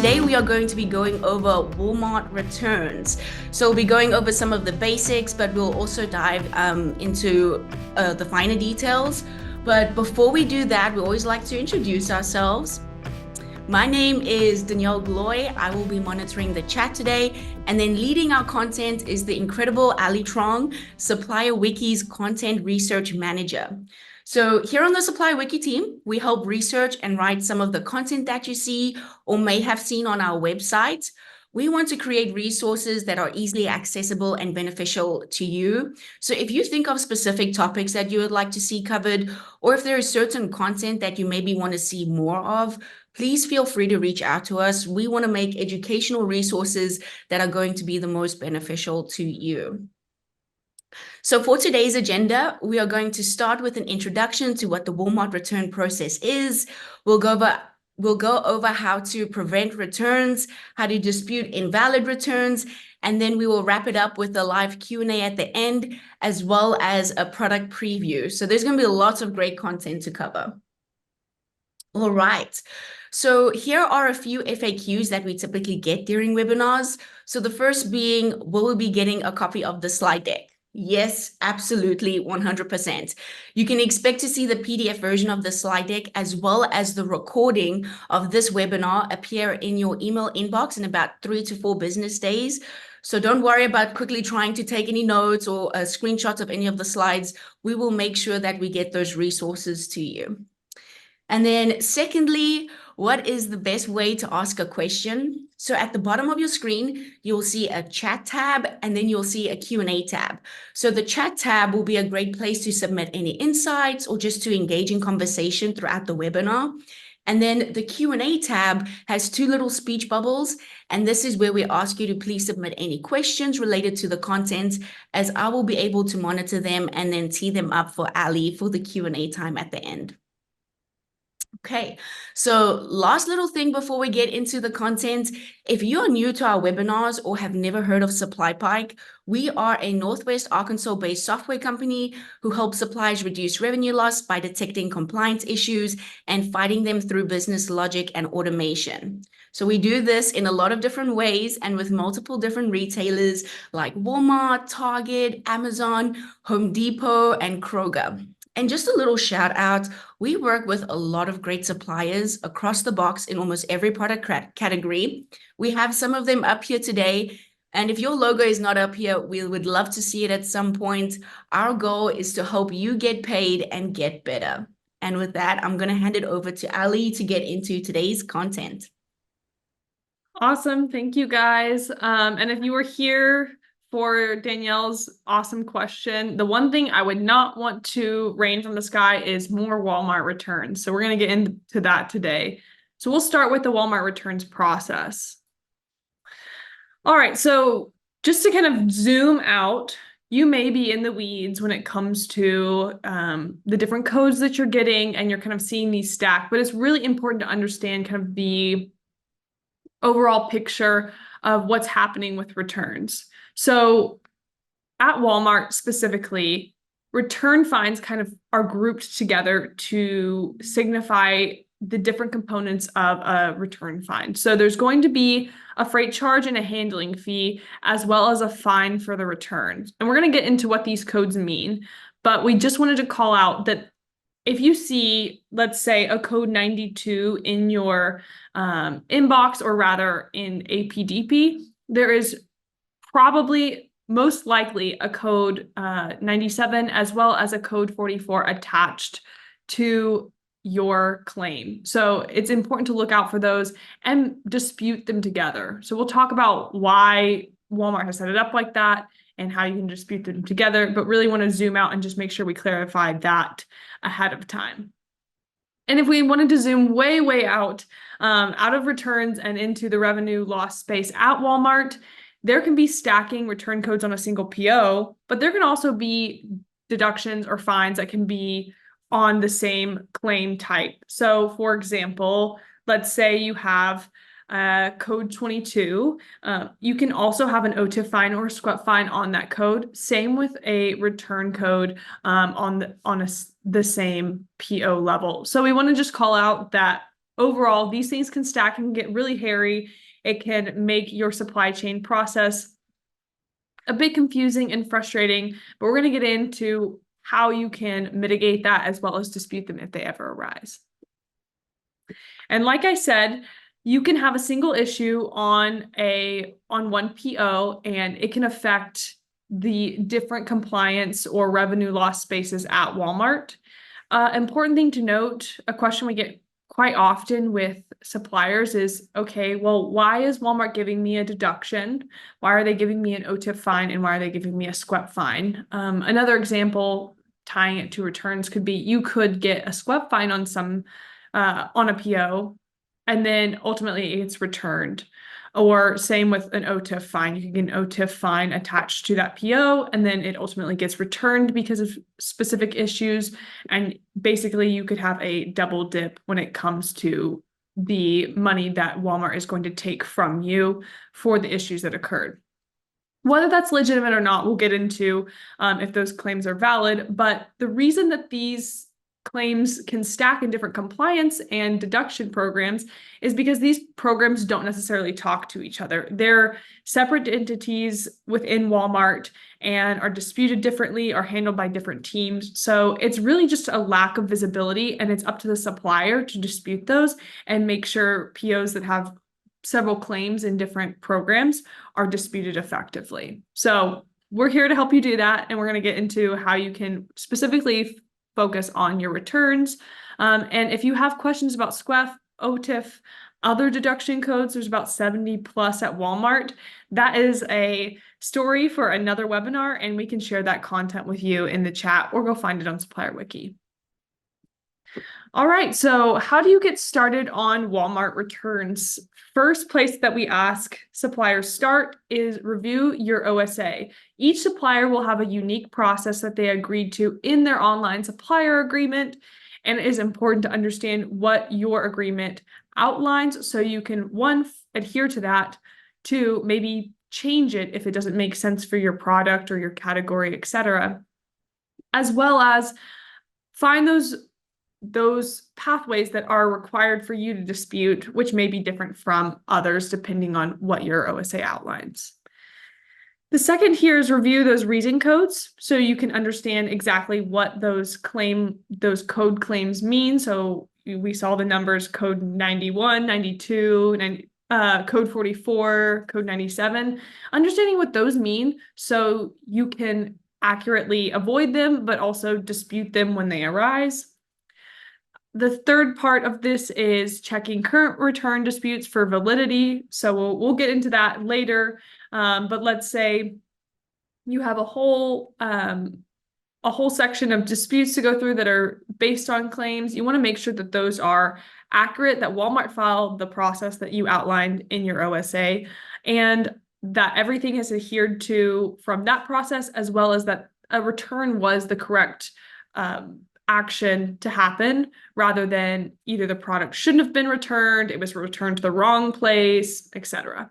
today we are going to be going over Walmart returns. So we'll be going over some of the basics, but we'll also dive into the finer details. But before we do that, we always like to introduce ourselves. My name is Danielle Gloy. I will be monitoring the chat today, and then leading our content is the incredible Ali Trong, SupplierWiki's content research manager. So here on the SupplyWiki team, we help research and write some of the content that you see or may have seen on our website. We want to create resources that are easily accessible and beneficial to you. So if you think of specific topics that you would like to see covered, or if there is certain content that you maybe want to see more of, please feel free to reach out to us. We want to make educational resources that are going to be the most beneficial to you. So for today's agenda, we are going to start with an introduction to what the Walmart return process is. We'll go over how to prevent returns, how to dispute invalid returns, and then we will wrap it up with a live Q&A at the end, as well as a product preview. So there's going to be lots of great content to cover. All right. So here are a few FAQs that we typically get during webinars. So the first being, will we be getting a copy of the slide deck? Yes, absolutely, 100%. You can expect to see the PDF version of the slide deck as well as the recording of this webinar appear in your email inbox in about 3 to 4 business days. So don't worry about quickly trying to take any notes or screenshots of any of the slides. We will make sure that we get those resources to you. And then secondly, what is the best way to ask a question? So at the bottom of your screen, you'll see a chat tab, and then you'll see a Q&A tab. So the chat tab will be a great place to submit any insights or just to engage in conversation throughout the webinar. And then the Q&A tab has 2 little speech bubbles, and this is where we ask you to please submit any questions related to the content, as I will be able to monitor them and then tee them up for Ali for the Q&A time at the end. Okay, so last little thing before we get into the content. If you're new to our webinars or have never heard of SupplyPike, we are a Northwest Arkansas-based software company who helps suppliers reduce revenue loss by detecting compliance issues and fighting them through business logic and automation. So we do this in a lot of different ways and with multiple different retailers like Walmart, Target, Amazon, Home Depot, and Kroger. And just a little shout out, we work with a lot of great suppliers across the box in almost every product category. We have some of them up here today. And if your logo is not up here, we would love to see it at some point. Our goal is to help you get paid and get better. And with that, I'm going to hand it over to Ali to get into today's content. Awesome. Thank you, guys. And if you were here for Danielle's awesome question, the one thing I would not want to rain from the sky is more Walmart returns. So we're going to get into that today. So we'll start with the Walmart returns process. All right, so just to kind of zoom out, you may be in the weeds when it comes to the different codes that you're getting, and you're kind of seeing these stack, but it's really important to understand kind of the overall picture of what's happening with returns. So at Walmart specifically, return fines kind of are grouped together to signify the different components of a return fine. So there's going to be a freight charge and a handling fee, as well as a fine for the returns. And we're going to get into what these codes mean, but we just wanted to call out that if you see, let's say, a code 92 in your inbox, or rather in APDP, there is probably most likely a code 97 as well as a code 44 attached to your claim. So it's important to look out for those and dispute them together. So we'll talk about why Walmart has set it up like that and how you can dispute them together, but really want to zoom out and just make sure we clarify that ahead of time. And if we wanted to zoom way, way out of returns and into the revenue loss space at Walmart, there can be stacking return codes on a single PO, but there can also be deductions or fines that can be on the same claim type. So for example, let's say you have code 22. You can also have an OTIF fine or a SQUEP fine on that code. Same with a return code on the same PO level. So we want to just call out that overall, these things can stack and get really hairy. It can make your supply chain process a bit confusing and frustrating, but we're going to get into how you can mitigate that as well as dispute them if they ever arise. And like I said, you can have a single issue on one PO, and it can affect the different compliance or revenue loss spaces at Walmart. Important thing to note, a question we get quite often with suppliers is, okay, well, why is Walmart giving me a deduction? Why are they giving me an OTIF fine? And why are they giving me a SQEP fine? Another example tying it to returns could be you could get a SQEP fine on a PO, and then ultimately it gets returned. Or same with an OTIF fine. You can get an OTIF fine attached to that PO, and then it ultimately gets returned because of specific issues. And basically you could have a double dip when it comes to the money that Walmart is going to take from you for the issues that occurred. Whether that's legitimate or not, we'll get into if those claims are valid. But the reason that these claims can stack in different compliance and deduction programs is because these programs don't necessarily talk to each other. They're separate entities within Walmart and are disputed differently or handled by different teams. So it's really just a lack of visibility, and it's up to the supplier to dispute those and make sure POs that have several claims in different programs are disputed effectively. So we're here to help you do that, and we're going to get into how you can specifically focus on your returns. And if you have questions about SQEF, OTIF, other deduction codes, there's about 70 plus at Walmart. That is a story for another webinar, and we can share that content with you in the chat or go find it on SupplierWiki. All right, so how do you get started on Walmart returns? First place that we ask suppliers start is review your OSA. Each supplier will have a unique process that they agreed to in their online supplier agreement, and it is important to understand what your agreement outlines so you can, one, adhere to that, two, maybe change it if it doesn't make sense for your product or your category, etc., as well as find those pathways that are required for you to dispute, which may be different from others depending on what your OSA outlines. The second here is review those reason codes so you can understand exactly what those code claims mean. So we saw the numbers code 91, 92, code 44, code 97, understanding what those mean so you can accurately avoid them, but also dispute them when they arise. The third part of this is checking current return disputes for validity. So we'll get into that later. But let's say you have a whole section of disputes to go through that are based on claims. You want to make sure that those are accurate, that Walmart followed the process that you outlined in your OSA, and that everything is adhered to from that process, as well as that a return was the correct action to happen, rather than either the product shouldn't have been returned, it was returned to the wrong place, etc.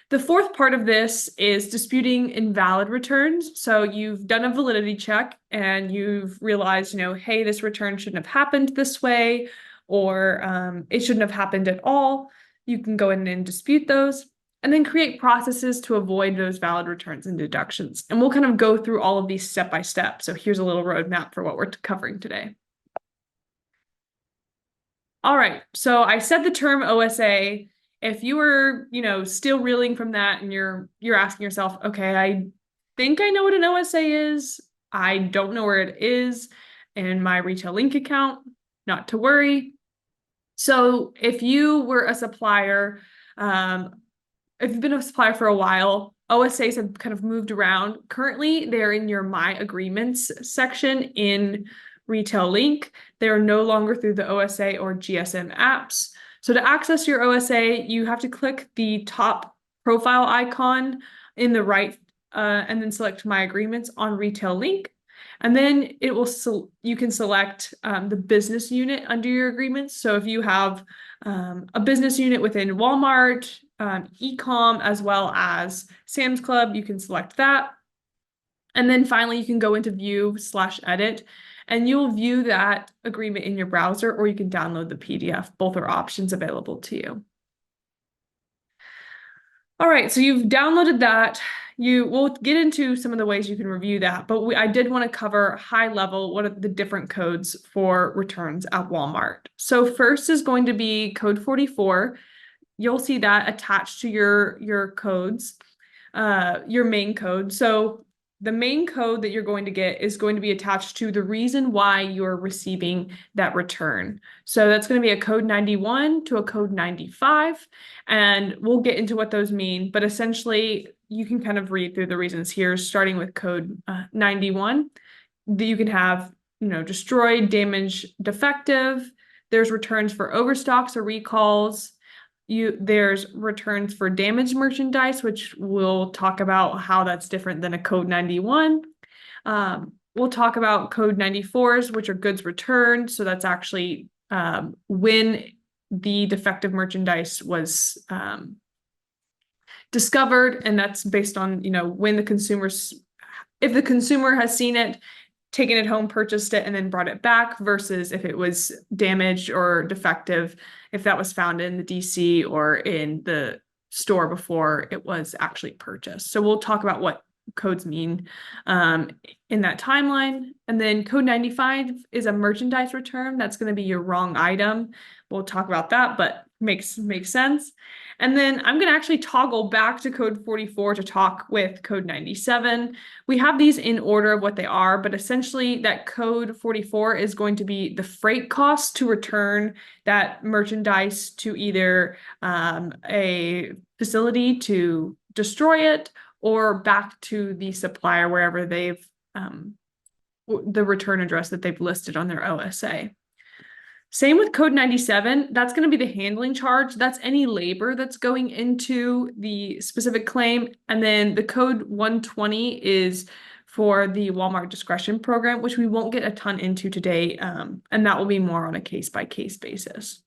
The fourth part of this is disputing invalid returns. So you've done a validity check and you've realized, hey, this return shouldn't have happened this way, or it shouldn't have happened at all. You can go in and dispute those, and then create processes to avoid those valid returns and deductions. And we'll kind of go through all of these step by step. So here's a little roadmap for what we're covering today. All right, so I said the term OSA. If you were, still reeling from that and you're asking yourself, okay, I think I know what an OSA is. I don't know where it is in my retail link account, not to worry. So if you were a supplier, if you've been a supplier for a while, OSAs have kind of moved around. Currently, they're in your My Agreements section in Retail Link. They're no longer through the OSA or GSM apps. So to access your OSA, you have to click the top profile icon in the right, and then select My Agreements on Retail Link. And then you can select the business unit under your agreements. So if you have a business unit within Walmart, e-com, as well as Sam's Club, you can select that. And then finally, you can go into view/edit and you'll view that agreement in your browser, or you can download the PDF. Both are options available to you. All right, so you've downloaded that. We'll get into some of the ways you can review that, but I did want to cover high level what are the different codes for returns at Walmart. So first is going to be code 44. You'll see that attached to your codes, your main code. So the main code that you're going to get is going to be attached to the reason why you're receiving that return. So that's going to be a code 91 to a code 95, and we'll get into what those mean. But essentially, you can kind of read through the reasons here, starting with code 91. That you can have, destroyed, damaged, defective. There's returns for overstocks or recalls. There's returns for damaged merchandise, which we'll talk about how that's different than a code 91. We'll talk about code 94s, which are goods returned. So that's actually when the defective merchandise was discovered, and that's based on, when if the consumer has seen it, taken it home, purchased it, and then brought it back, versus if it was damaged or defective, if that was found in the DC or in the store before it was actually purchased. So we'll talk about what codes mean in that timeline. And then code 95 is a merchandise return. That's going to be your wrong item. We'll talk about that, but makes sense. And then I'm going to actually toggle back to code 44 to talk with code 97. We have these in order of what they are, but essentially that code 44 is going to be the freight cost to return that merchandise to either a facility to destroy it, or back to the supplier wherever they've the return address that they've listed on their OSA. Same with code 97, that's going to be the handling charge. That's any labor that's going into the specific claim. And then the code 120 is for the Walmart discretion program, which we won't get a ton into today. And that will be more on a case-by-case basis.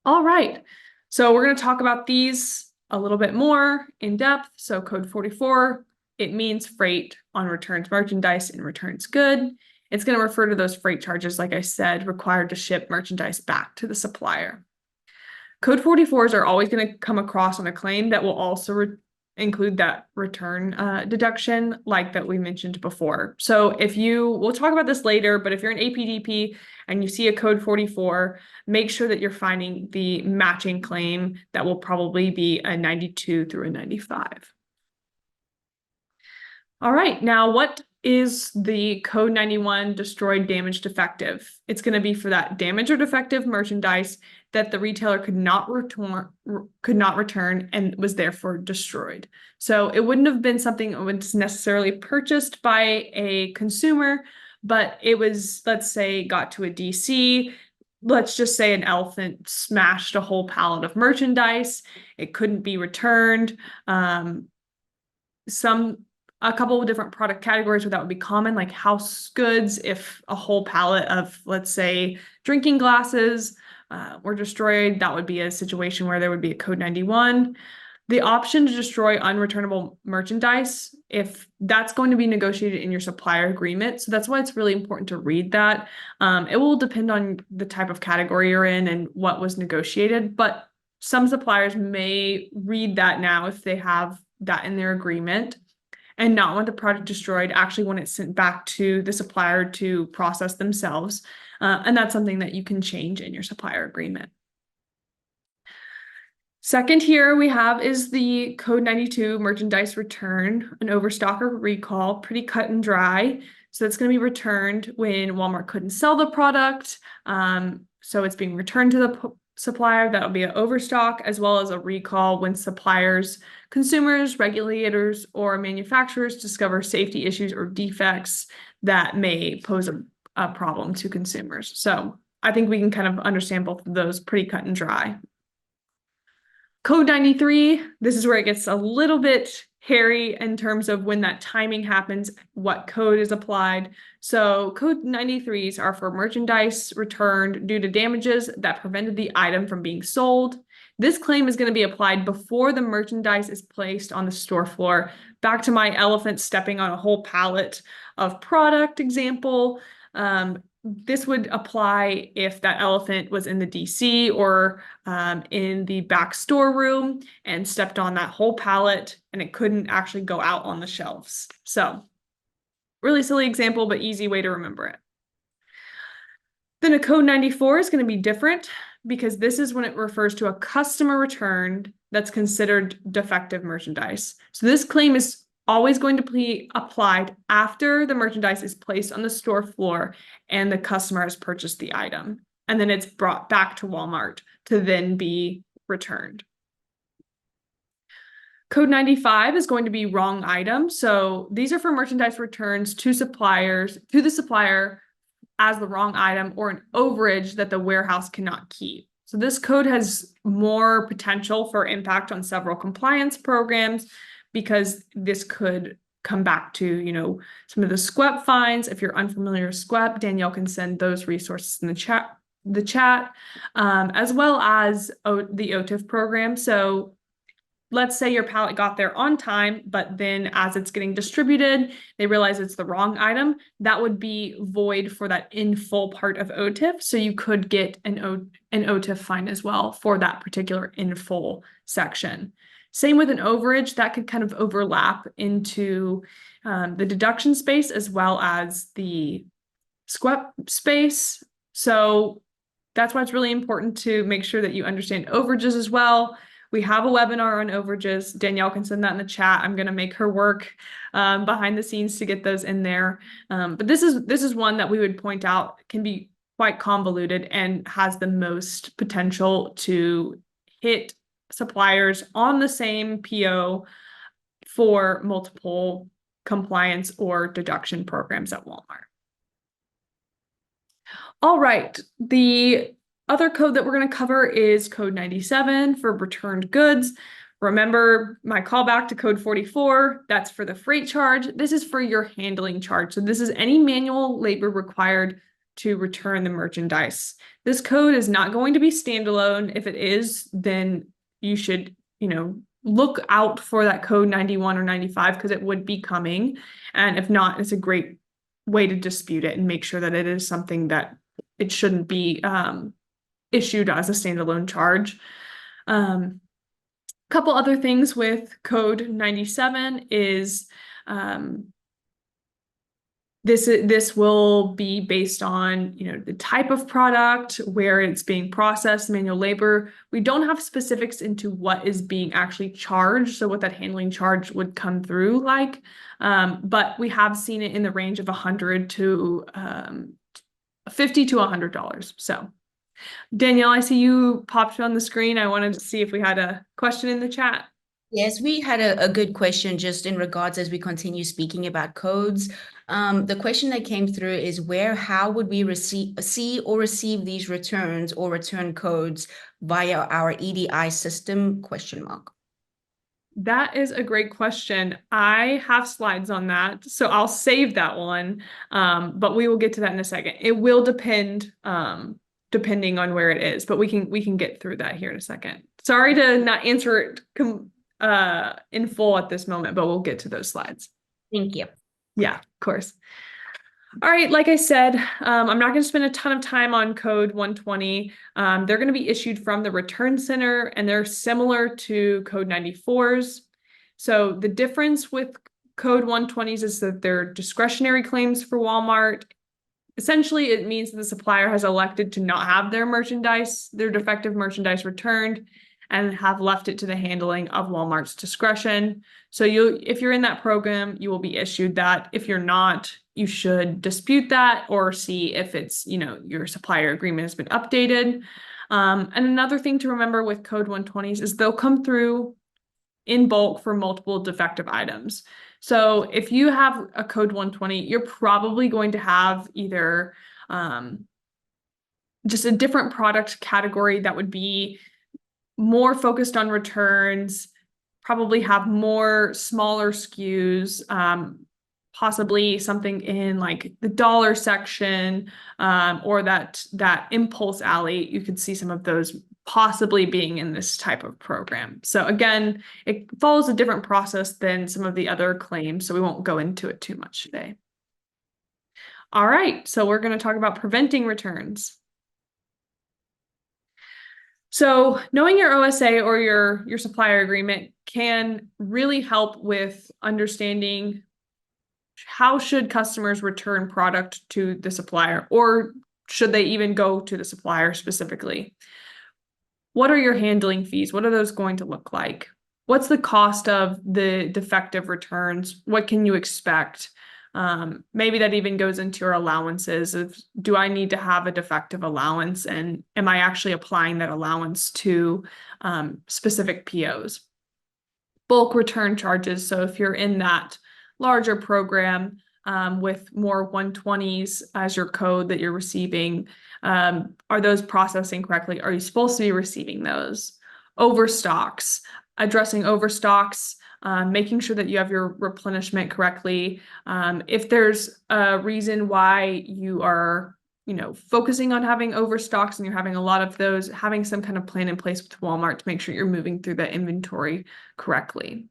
All right, so we're going to talk about these a little bit more in depth. So code 44, it means freight on returns merchandise and returns good. It's going to refer to those freight charges, like I said, required to ship merchandise back to the supplier. Code 44s are always going to come across on a claim that will also include that return deduction, like that we mentioned before. So we'll talk about this later, but if you're an APDP and you see a code 44, make sure that you're finding the matching claim that will probably be a 92 through a 95. All right, now what is the code 91 destroyed, damaged, defective? It's going to be for that damaged or defective merchandise that the retailer could not return and was therefore destroyed. So it wouldn't have been something that was necessarily purchased by a consumer, but it was, let's say, got to a DC. Let's just say an elephant smashed a whole pallet of merchandise. It couldn't be returned. A couple of different product categories where that would be common, like house goods. If a whole pallet of, let's say, drinking glasses were destroyed, that would be a situation where there would be a code 91. The option to destroy unreturnable merchandise, if that's going to be negotiated in your supplier agreement. So that's why it's really important to read that. It will depend on the type of category you're in and what was negotiated, but some suppliers may read that now if they have that in their agreement, and not want the product destroyed, actually want it sent back to the supplier to process themselves. And that's something that you can change in your supplier agreement. Second here we have is the code 92 merchandise return, an overstock or recall, pretty cut and dry. So it's going to be returned when Walmart couldn't sell the product. So it's being returned to the supplier. That'll be an overstock, as well as a recall when suppliers, consumers, regulators, or manufacturers discover safety issues or defects that may pose a problem to consumers. So I think we can kind of understand both of those pretty cut and dry. Code 93, this is where it gets a little bit hairy in terms of when that timing happens, what code is applied. So code 93s are for merchandise returned due to damages that prevented the item from being sold. This claim is going to be applied before the merchandise is placed on the store floor. Back to my elephant stepping on a whole pallet of product example. This would apply if that elephant was in the DC or in the back storeroom and stepped on that whole pallet and it couldn't actually go out on the shelves. So really silly example, but easy way to remember it. Then a code 94 is going to be different because this is when it refers to a customer returned that's considered defective merchandise. So this claim is always going to be applied after the merchandise is placed on the store floor and the customer has purchased the item. And then it's brought back to Walmart to then be returned. Code 95 is going to be wrong item. So these are for merchandise returns to suppliers, to the supplier as the wrong item or an overage that the warehouse cannot keep. So this code has more potential for impact on several compliance programs because this could come back to, you know, some of the SQEP fines. If you're unfamiliar with SQEP, Danielle can send those resources in the chat, as well as the OTIF program. So let's say your pallet got there on time, but then as it's getting distributed, they realize it's the wrong item. That would be void for that in full part of OTIF. So you could get an OTIF fine as well for that particular in full section. Same with an overage, that could kind of overlap into the deduction space as well as the SQEP space. So that's why it's really important to make sure that you understand overages as well. We have a webinar on overages. Danielle can send that in the chat. I'm going to make her work behind the scenes to get those in there. But this is one that we would point out can be quite convoluted and has the most potential to hit suppliers on the same PO for multiple compliance or deduction programs at Walmart. All right, the other code that we're going to cover is code 97 for returned goods. Remember my callback to code 44, that's for the freight charge. This is for your handling charge. So this is any manual labor required to return the merchandise. This code is not going to be standalone. If it is, then you should, you know, look out for that code 91 or 95 because it would be coming. And if not, it's a great way to dispute it and make sure that it is something that it shouldn't be issued as a standalone charge. Couple other things with code 97 is this will be based on, you know, the type of product, where it's being processed, manual labor. We don't have specifics into what is being actually charged, so what that handling charge would come through like, but we have seen it in the range of $100 to $50 to $100. So Danielle, I see you popped on the screen. I wanted to see if we had a question in the chat. Yes, we had a good question just in regards as we continue speaking about codes. The question that came through is how would we see or receive these returns or return codes via our EDI system, ? That is a great question. I have slides on that, so I'll save that one, but we will get to that in a second. It will depend depending on where it is, but we can get through that here in a second. Sorry to not answer it in full at this moment, but we'll get to those slides. Thank you. Yeah, of course. All right, like I said, I'm not going to spend a ton of time on code 120. They're going to be issued from the return center, and they're similar to code 94s. So the difference with code 120s is that they're discretionary claims for Walmart. Essentially, it means that the supplier has elected to not have their defective merchandise returned and have left it to the handling of Walmart's discretion. So if you're in that program, you will be issued that. If you're not, you should dispute that or see if it's, you know, your supplier agreement has been updated. And another thing to remember with code 120s is they'll come through in bulk for multiple defective items. So if you have a code 120, you're probably going to have either just a different product category that would be more focused on returns, probably have more smaller SKUs, possibly something in like the dollar section, or that impulse alley. You could see some of those possibly being in this type of program. So again, it follows a different process than some of the other claims, so we won't go into it too much today. All right, so we're going to talk about preventing returns. So knowing your OSA or your supplier agreement can really help with understanding how should customers return product to the supplier, or should they even go to the supplier specifically? What are your handling fees? What are those going to look like? What's the cost of the defective returns? What can you expect? Maybe that even goes into your allowances of, do I need to have a defective allowance, and am I actually applying that allowance to specific POs? Bulk return charges. So if you're in that larger program with more 120s as your code that you're receiving, are those processing correctly? Are you supposed to be receiving those? Overstocks, addressing overstocks, making sure that you have your replenishment correctly. If there's a reason why you are, focusing on having overstocks and you're having a lot of those, having some kind of plan in place with Walmart to make sure you're moving through that inventory correctly.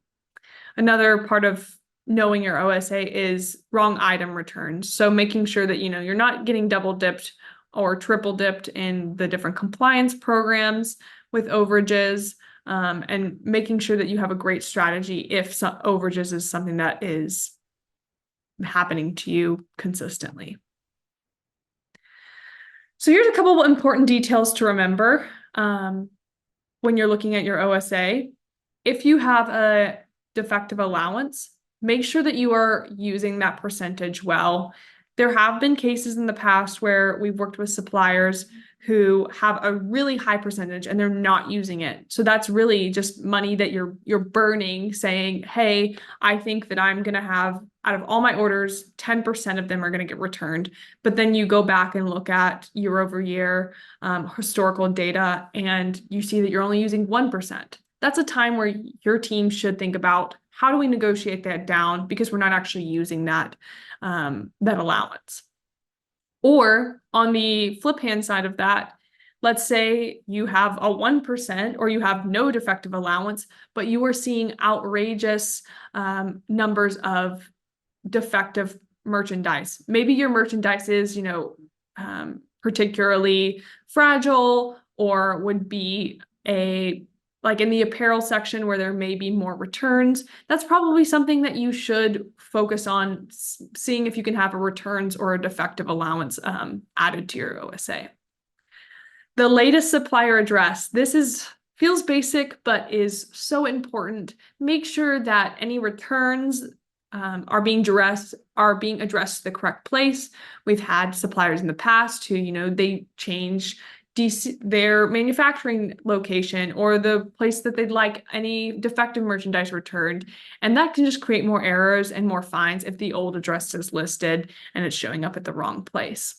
Another part of knowing your OSA is wrong item returns. So making sure that, you're not getting double dipped or triple dipped in the different compliance programs with overages, and making sure that you have a great strategy if overages is something that is happening to you consistently. So here's a couple of important details to remember when you're looking at your OSA. If you have a defective allowance, make sure that you are using that percentage well. There have been cases in the past where we've worked with suppliers who have a really high percentage and they're not using it. So that's really just money that you're burning, saying, hey, I think that I'm going to have, out of all my orders, 10% of them are going to get returned. But then you go back and look at year over year historical data and you see that you're only using 1%. That's a time where your team should think about, how do we negotiate that down, because we're not actually using that allowance. Or on the flip hand side of that, let's say you have a 1% or you have no defective allowance, but you are seeing outrageous numbers of defective merchandise. Maybe your merchandise is, particularly fragile, or would be like in the apparel section where there may be more returns. That's probably something that you should focus on, seeing if you can have a returns or a defective allowance added to your OSA. The latest supplier address. This feels basic, but is so important. Make sure that any returns are being addressed to the correct place. We've had suppliers in the past who, they change their manufacturing location or the place that they'd like any defective merchandise returned. And that can just create more errors and more fines if the old address is listed and it's showing up at the wrong place.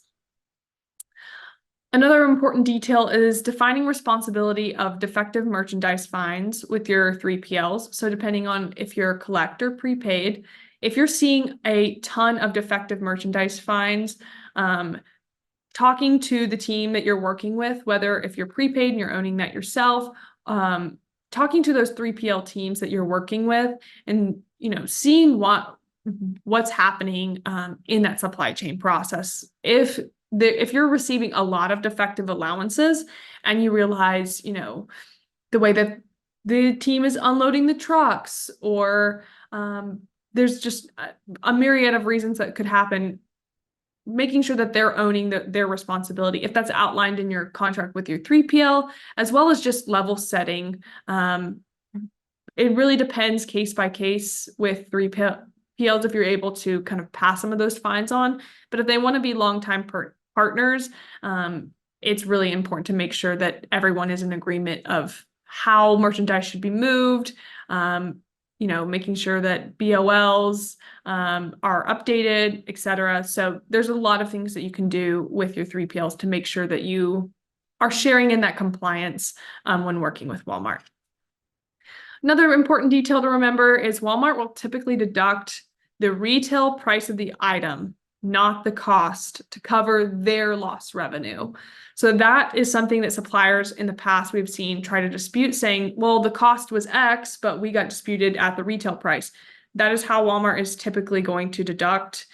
Another important detail is defining responsibility of defective merchandise fines with your 3PLs. So depending on if you're collect or prepaid, if you're seeing a ton of defective merchandise fines, talking to the team that you're working with, whether if you're prepaid and you're owning that yourself, talking to those 3PL teams that you're working with, and seeing what's happening in that supply chain process. If you're receiving a lot of defective allowances and you realize, the way that the team is unloading the trucks, or there's just a myriad of reasons that could happen, making sure that they're owning their responsibility, if that's outlined in your contract with your 3PL, as well as just level setting. It really depends case by case with 3PLs if you're able to kind of pass some of those fines on. But if they want to be longtime partners, it's really important to make sure that everyone is in agreement of how merchandise should be moved, making sure that BOLs are updated, etc. So there's a lot of things that you can do with your 3PLs to make sure that you are sharing in that compliance when working with Walmart. Another important detail to remember is Walmart will typically deduct the retail price of the item not the cost, to cover their lost revenue. So that is something that suppliers in the past we've seen try to dispute, saying, well, the cost was X, but we got disputed at the retail price. That is how Walmart is typically going to deduct.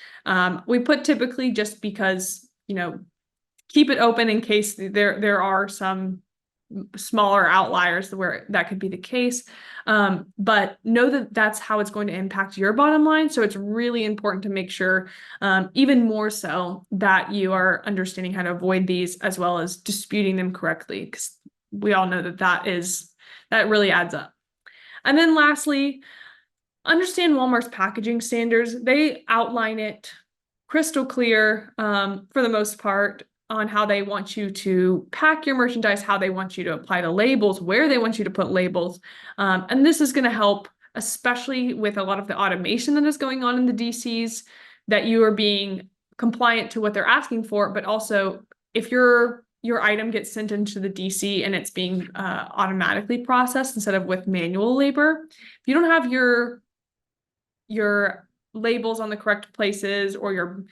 We put typically just because, keep it open in case there are some smaller outliers where that could be the case. But know that that's how it's going to impact your bottom line. So it's really important to make sure, even more so, that you are understanding how to avoid these as well as disputing them correctly, because we all know that really adds up. And then lastly, understand Walmart's packaging standards. They outline it crystal clear, for the most part, on how they want you to pack your merchandise, how they want you to apply the labels, where they want you to put labels. And this is going to help, especially with a lot of the automation that is going on in the DCs, that you are being compliant to what they're asking for, but also if your item gets sent into the DC and it's being automatically processed instead of with manual labor, if you don't have your labels on the correct places or your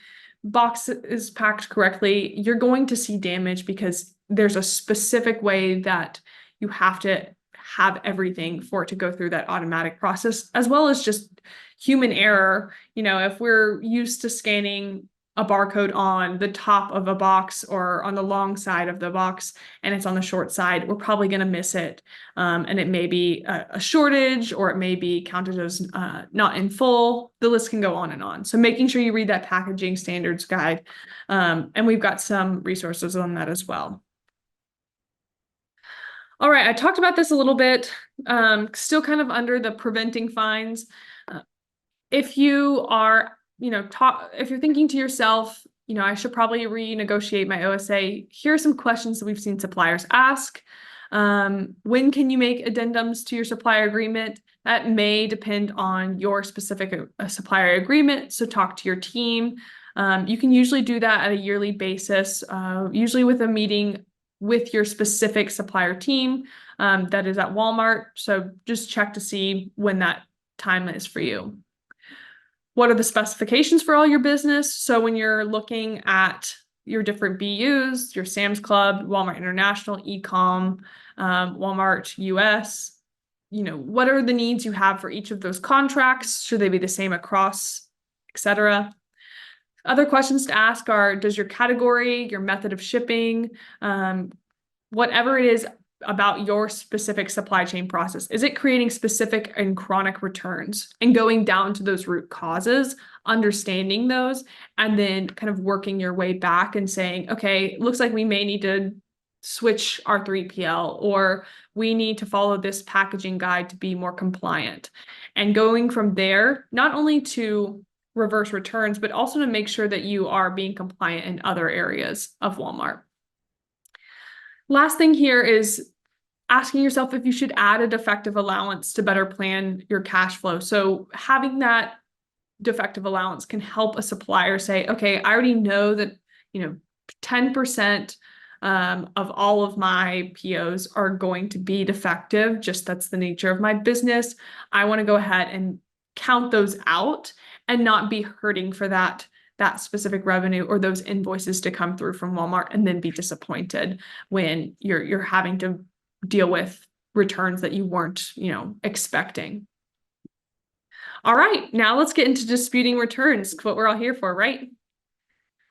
box is packed correctly, you're going to see damage because there's a specific way that you have to have everything for it to go through that automatic process, as well as just human error. If we're used to scanning a barcode on the top of a box or on the long side of the box and it's on the short side, we're probably going to miss it. And it may be a shortage, or it may be counted as not in full. The list can go on and on. So making sure you read that packaging standards guide. And we've got some resources on that as well. All right, I talked about this a little bit, still kind of under the preventing fines. If you are if you're thinking to yourself, I should probably renegotiate my OSA, here are some questions that we've seen suppliers ask. When can you make addendums to your supplier agreement? That may depend on your specific supplier agreement, so talk to your team. You can usually do that at a yearly basis, usually with a meeting with your specific supplier team that is at Walmart. So just check to see when that time is for you. What are the specifications for all your business? So when you're looking at your different BUs, your Sam's Club, Walmart International, eCom, Walmart US, what are the needs you have for each of those contracts? Should they be the same across, etc.? Other questions to ask are, does your category, your method of shipping, whatever it is about your specific supply chain process, is it creating specific and chronic returns? And going down to those root causes, understanding those, and then kind of working your way back and saying, okay, it looks like we may need to switch our 3PL, or we need to follow this packaging guide to be more compliant. And going from there, not only to reverse returns, but also to make sure that you are being compliant in other areas of Walmart. Last thing here is asking yourself if you should add a defective allowance to better plan your cash flow. So having that defective allowance can help a supplier say, okay, I already know that 10% of all of my POs are going to be defective. Just that's the nature of my business. I want to go ahead and count those out and not be hurting for that specific revenue or those invoices to come through from Walmart and then be disappointed when you're having to deal with returns that you weren't, expecting. All right, now let's get into disputing returns, what we're all here for, right?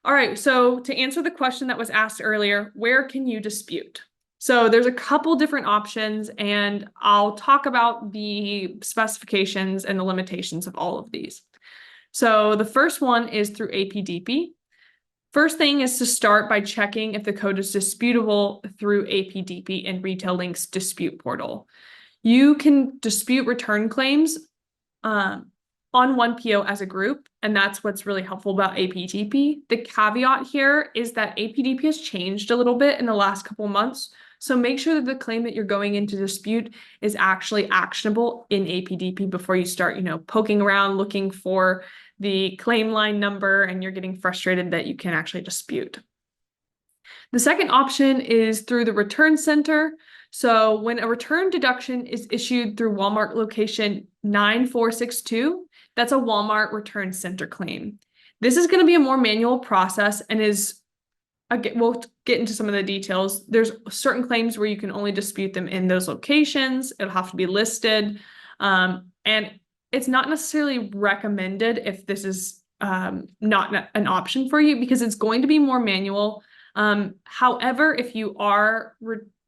All right, so to answer the question that was asked earlier, where can you dispute? So there's a couple different options, and I'll talk about the specifications and the limitations of all of these. So the first one is through APDP. First thing is to start by checking if the code is disputable through APDP and Retail Link's dispute portal. You can dispute return claims on one PO as a group, and that's what's really helpful about APDP. The caveat here is that APDP has changed a little bit in the last couple months, so make sure that the claim that you're going into dispute is actually actionable in APDP before you start, poking around looking for the claim line number and you're getting frustrated that you can actually dispute. The second option is through the return center. So when a return deduction is issued through Walmart location 9462, that's a Walmart return center claim. This is going to be a more manual process and is, again, we'll get into some of the details. There's certain claims where you can only dispute them in those locations. It'll have to be listed. And it's not necessarily recommended if this is not an option for you, because it's going to be more manual. However, if you are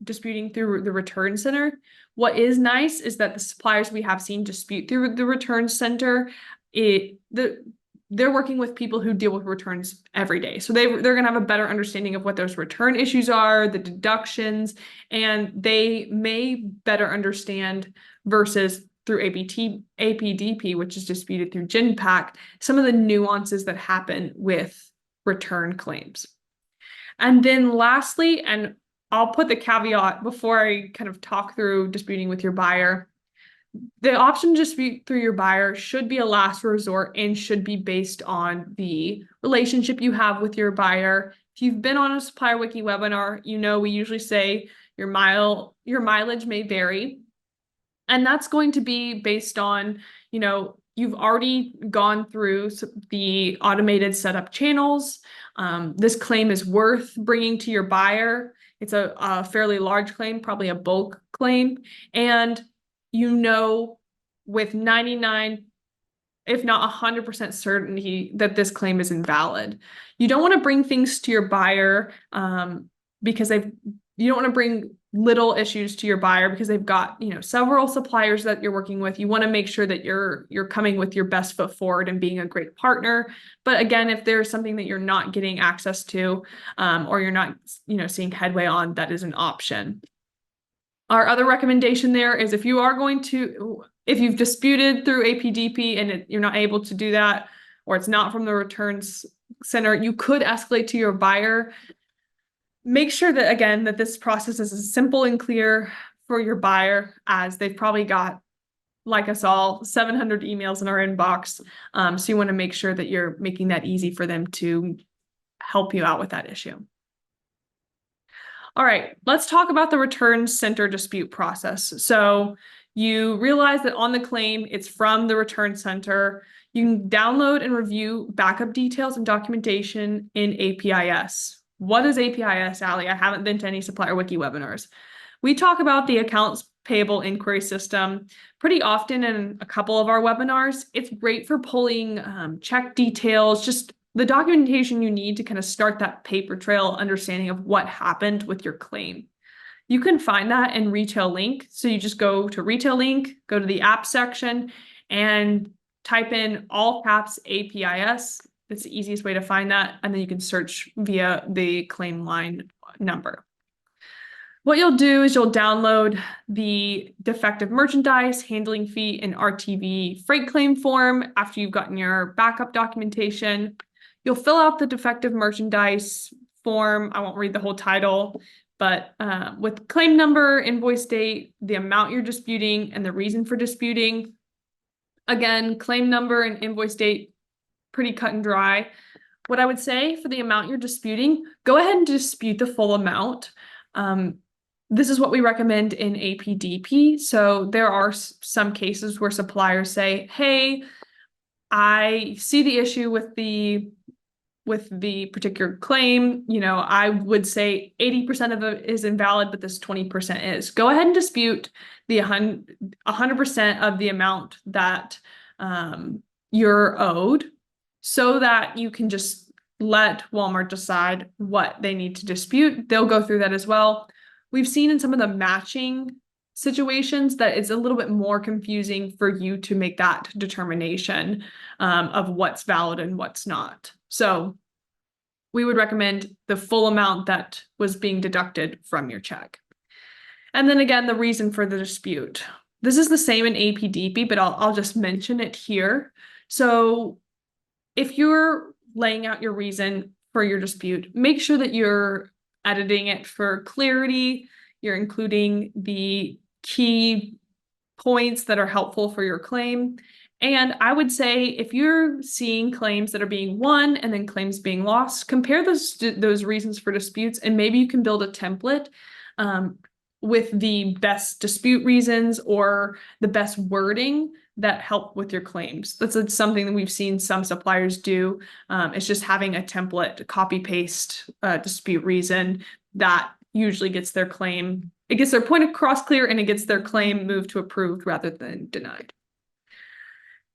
disputing through the return center, what is nice is that the suppliers we have seen dispute through the return center, they're working with people who deal with returns every day. So they're going to have a better understanding of what those return issues are, the deductions, and they may better understand versus through APDP, which is disputed through GenPack, some of the nuances that happen with return claims. And then lastly, and I'll put the caveat before I kind of talk through disputing with your buyer, the option to dispute through your buyer should be a last resort and should be based on the relationship you have with your buyer. If you've been on a SupplierWiki webinar, you know we usually say your mileage may vary. And that's going to be based on, you've already gone through the automated setup channels. This claim is worth bringing to your buyer. It's a fairly large claim, probably a bulk claim. And with 99, if not 100% certainty that this claim is invalid. You don't want to bring things to your buyer because you don't want to bring little issues to your buyer because they've got, several suppliers that you're working with. You want to make sure that you're coming with your best foot forward and being a great partner. But again, if there's something that you're not getting access to, or you're not, seeing headway on, that is an option. Our other recommendation there is if you've disputed through APDP and you're not able to do that, or it's not from the returns center, you could escalate to your buyer. Make sure that, again, that this process is as simple and clear for your buyer, as they've probably got, like us all, 700 emails in our inbox. So you want to make sure that you're making that easy for them to help you out with that issue. All right, let's talk about the return center dispute process. So you realize that on the claim, it's from the return center. You can download and review backup details and documentation in APIS. What is APIS, Allie? I haven't been to any SupplierWiki webinars. We talk about the accounts payable inquiry system pretty often in a couple of our webinars. It's great for pulling check details, just the documentation you need to kind of start that paper trail understanding of what happened with your claim. You can find that in Retail Link. So you just go to Retail Link, go to the app section, and type in all caps APIS. That's the easiest way to find that. And then you can search via the claim line number. What you'll do is you'll download the defective merchandise, handling fee, and RTV freight claim form after you've gotten your backup documentation. You'll fill out the defective merchandise form. I won't read the whole title, but with claim number, invoice date, the amount you're disputing, and the reason for disputing. Again, claim number and invoice date, pretty cut and dry. What I would say for the amount you're disputing, go ahead and dispute the full amount. This is what we recommend in APDP. So there are some cases where suppliers say, hey, I see the issue with the particular claim. I would say 80% of it is invalid, but this 20% is. Go ahead and dispute the 100% of the amount that you're owed, so that you can just let Walmart decide what they need to dispute. They'll go through that as well. We've seen in some of the matching situations that it's a little bit more confusing for you to make that determination of what's valid and what's not. So we would recommend the full amount that was being deducted from your check. And then again, the reason for the dispute. This is the same in APDP, but I'll just mention it here. So if you're laying out your reason for your dispute, make sure that you're editing it for clarity. You're including the key points that are helpful for your claim. And I would say if you're seeing claims that are being won and then claims being lost, compare those reasons for disputes, and maybe you can build a template with the best dispute reasons or the best wording that help with your claims. That's something that we've seen some suppliers do. It's just having a template, copy paste dispute reason that usually gets their claim, it gets their point across clear, and it gets their claim moved to approved rather than denied.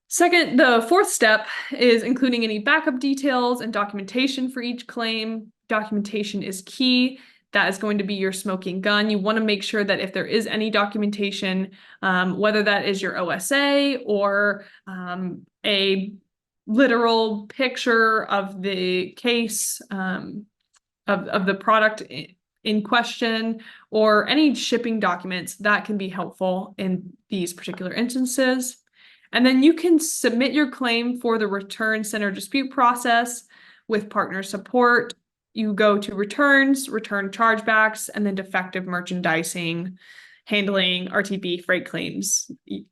Second, the fourth step is including any backup details and documentation for each claim. Documentation is key. That is going to be your smoking gun. You want to make sure that if there is any documentation, whether that is your OSA or a literal picture of the case of the product in question, or any shipping documents, that can be helpful in these particular instances. And then you can submit your claim for the return center dispute process with partner support. You go to returns, return chargebacks, and then defective merchandising, handling, RTB, freight claims,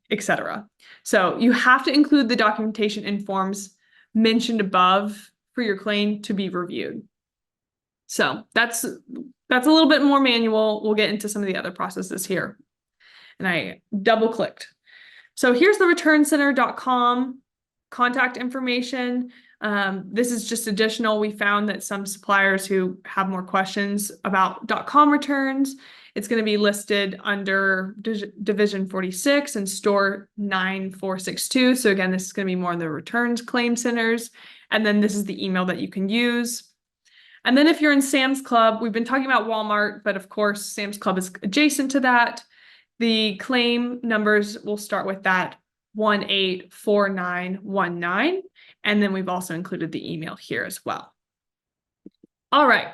etc. So you have to include the documentation and forms mentioned above for your claim to be reviewed. So that's a little bit more manual. We'll get into some of the other processes here. And I double clicked. So here's the returncenter.com contact information. This is just additional. We found that some suppliers who have more questions about .com returns, it's going to be listed under Division 46 and Store 9462. So again, this is going to be more in the returns claim centers. And then this is the email that you can use. And then if you're in Sam's Club, we've been talking about Walmart, but of course, Sam's Club is adjacent to that. The claim numbers will start with that 184919. And then we've also included the email here as well. All right.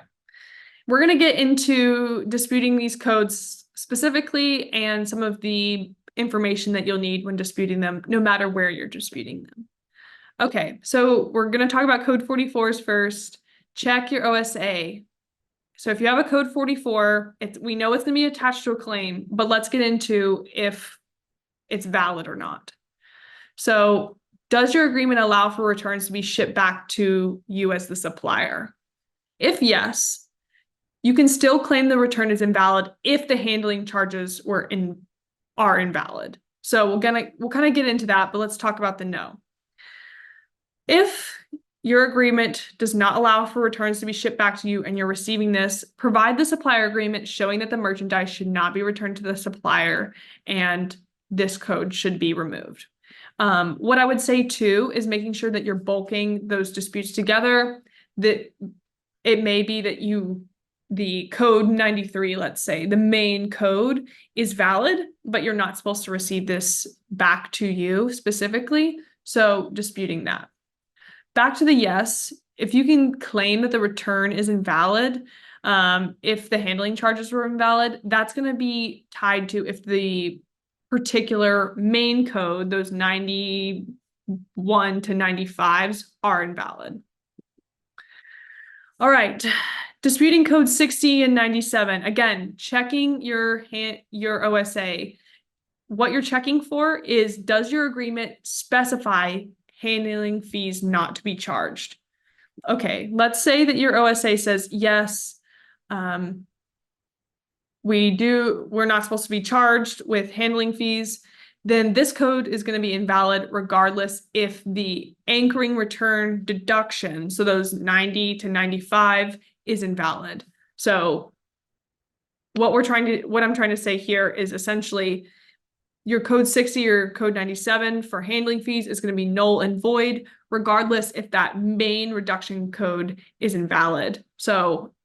We're going to get into disputing these codes specifically and some of the information that you'll need when disputing them, no matter where you're disputing them. Okay, so we're going to talk about code 44s first. Check your OSA. So if you have a code 44, we know it's going to be attached to a claim, but let's get into if it's valid or not. So does your agreement allow for returns to be shipped back to you as the supplier? If yes, you can still claim the return is invalid if the handling charges are invalid. So we'll kind of get into that, but let's talk about the no. If your agreement does not allow for returns to be shipped back to you and you're receiving this, provide the supplier agreement showing that the merchandise should not be returned to the supplier and this code should be removed. What I would say too is making sure that you're bulking those disputes together, that it may be that the code 93, let's say, the main code is valid, but you're not supposed to receive this back to you specifically. So disputing that. Back to the yes, if you can claim that the return is invalid, if the handling charges were invalid, that's going to be tied to if the particular main code, those 91 to 95s, are invalid. All right, disputing code 60 and 97. Again, checking your OSA. What you're checking for is, does your agreement specify handling fees not to be charged? Okay, let's say that your OSA says, yes, we're not supposed to be charged with handling fees. Then this code is going to be invalid regardless if the anchoring return deduction, so those 90 to 95, is invalid. So what I'm trying to say here is essentially your code 60 or code 97 for handling fees is going to be null and void, regardless if that main reduction code is invalid. So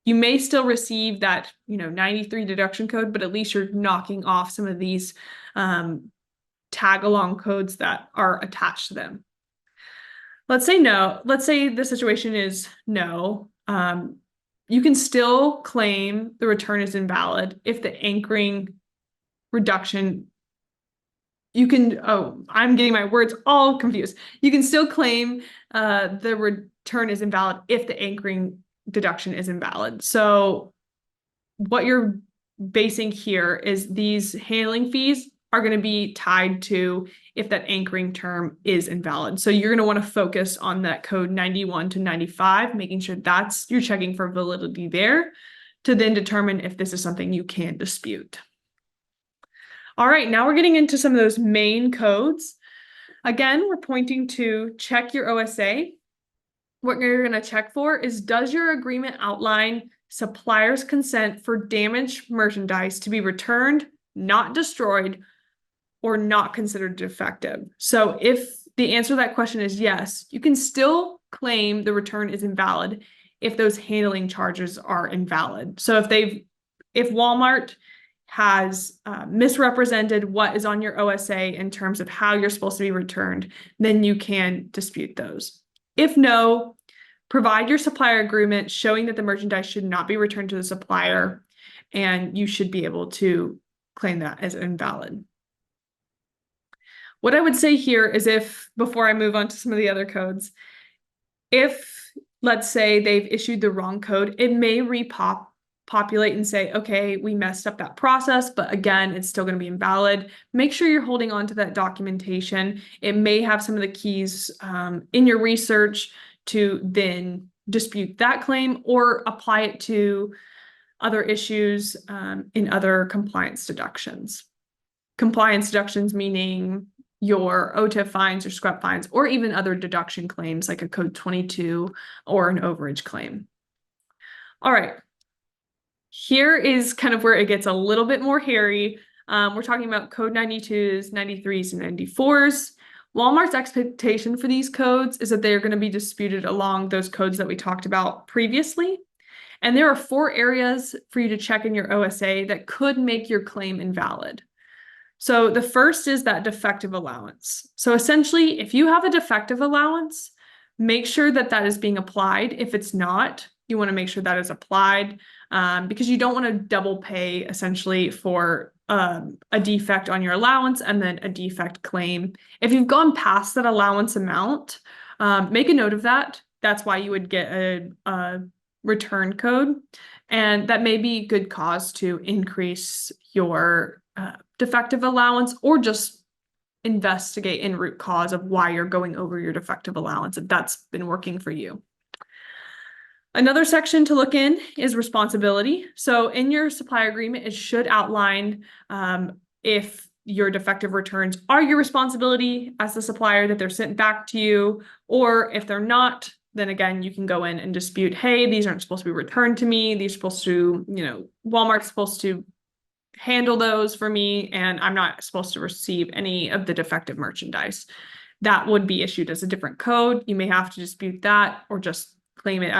you may still receive that, 93 deduction code, but at least you're knocking off some of these tag along codes that are attached to them. Let's say no. Let's say the situation is no. You can still claim the return is invalid if the anchoring reduction, I'm getting my words all confused. You can still claim the return is invalid if the anchoring deduction is invalid. So what you're basing here is these handling fees are going to be tied to if that anchoring term is invalid. So you're going to want to focus on that code 91 to 95, making sure you're checking for validity there. to then determine if this is something you can dispute. All right, now we're getting into some of those main codes. Again, we're pointing to check your OSA. What you're going to check for is, does your agreement outline supplier's consent for damaged merchandise to be returned, not destroyed, or not considered defective? So if the answer to that question is yes, you can still claim the return is invalid if those handling charges are invalid. So if Walmart has misrepresented what is on your OSA in terms of how you're supposed to be returned, then you can dispute those. If no, provide your supplier agreement showing that the merchandise should not be returned to the supplier, and you should be able to claim that as invalid. What I would say here is, before I move on to some of the other codes, if, let's say, they've issued the wrong code, it may populate and say, okay, we messed up that process, but again, it's still going to be invalid. Make sure you're holding on to that documentation. It may have some of the keys in your research to then dispute that claim or apply it to other issues in other compliance deductions. Compliance deductions meaning your OTIF fines or SCREP fines, or even other deduction claims like a code 22 or an overage claim. All right. Here is kind of where it gets a little bit more hairy. We're talking about code 92s, 93s, and 94s. Walmart's expectation for these codes is that they are going to be disputed along those codes that we talked about previously. And there are 4 areas for you to check in your OSA that could make your claim invalid. So the first is that defective allowance. So essentially, if you have a defective allowance, make sure that that is being applied. If it's not, you want to make sure that is applied because you don't want to double pay essentially for a defect on your allowance and then a defect claim. If you've gone past that allowance amount, make a note of that. That's why you would get a return code, and that may be good cause to increase your defective allowance, or just investigate in root cause of why you're going over your defective allowance if that's been working for you. Another section to look in is responsibility. So in your supplier agreement, it should outline if your defective returns are your responsibility as the supplier, that they're sent back to you, or if they're not, then again, you can go in and dispute, hey, these aren't supposed to be returned to me. These are supposed to, Walmart's supposed to handle those for me, and I'm not supposed to receive any of the defective merchandise. That would be issued as a different code. You may have to dispute that or just claim it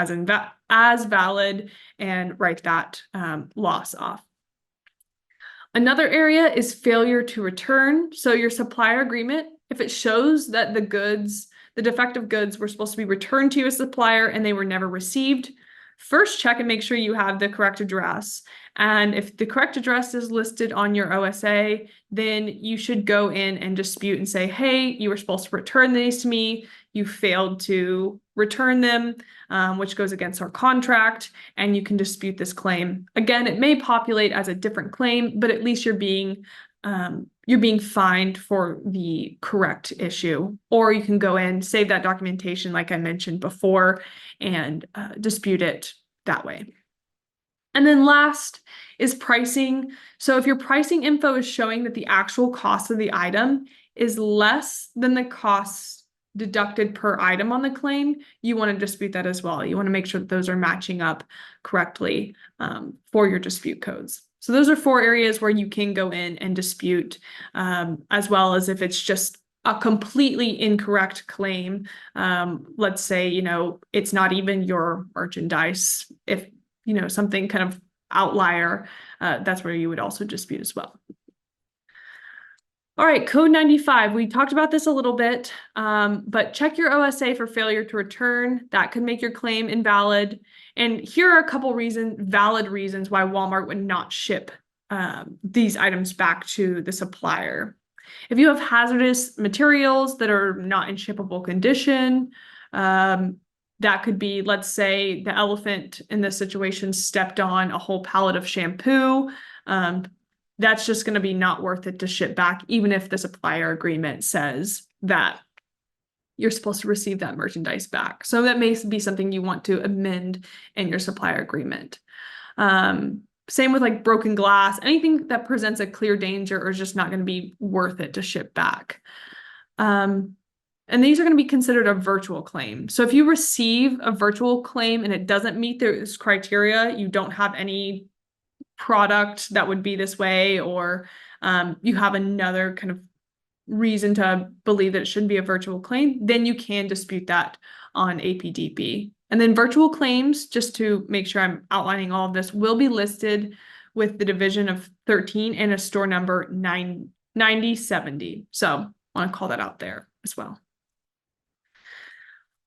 as valid and write that loss off. Another area is failure to return. So your supplier agreement, if it shows that the defective goods were supposed to be returned to you as supplier and they were never received, first check and make sure you have the correct address. And if the correct address is listed on your OSA, then you should go in and dispute and say, hey, you were supposed to return these to me. You failed to return them, which goes against our contract, and you can dispute this claim. Again, it may populate as a different claim, but at least you're being fined for the correct issue. Or you can go in, save that documentation like I mentioned before, and dispute it that way. And then last is pricing. So if your pricing info is showing that the actual cost of the item is less than the costs deducted per item on the claim, you want to dispute that as well. You want to make sure that those are matching up correctly for your dispute codes. So those are 4 areas where you can go in and dispute, as well as if it's just a completely incorrect claim. Let's say, it's not even your merchandise. If, something kind of outlier, that's where you would also dispute as well. All right, code 95. We talked about this a little bit, but check your OSA for failure to return. That could make your claim invalid. And here are a couple valid reasons why Walmart would not ship these items back to the supplier. If you have hazardous materials that are not in shippable condition, that could be, let's say the elephant in this situation stepped on a whole pallet of shampoo. That's just going to be not worth it to ship back, even if the supplier agreement says that you're supposed to receive that merchandise back. So that may be something you want to amend in your supplier agreement. Same with like broken glass, anything that presents a clear danger or is just not going to be worth it to ship back. And these are going to be considered a virtual claim. So if you receive a virtual claim and it doesn't meet this criteria, you don't have any product that would be this way, or you have another kind of reason to believe that it shouldn't be a virtual claim, then you can dispute that on APDP. And then virtual claims, just to make sure I'm outlining all of this, will be listed with the division of 13 and a store number 9070. So I want to call that out there as well.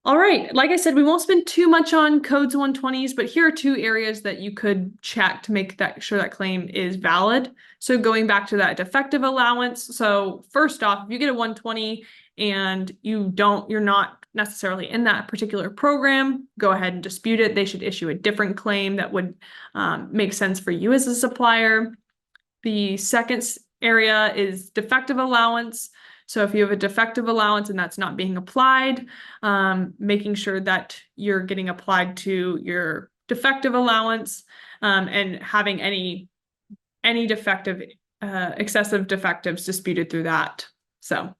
All right, like I said, we won't spend too much on codes 120s, but here are two areas that you could check to make sure that claim is valid. So going back to that defective allowance. So first off, if you get a 120 and you're not necessarily in that particular program, go ahead and dispute it. They should issue a different claim that would make sense for you as a supplier. The second area is defective allowance. So if you have a defective allowance and that's not being applied, making sure that you're getting applied to your defective allowance, and having any defective, excessive defectives disputed through that. So,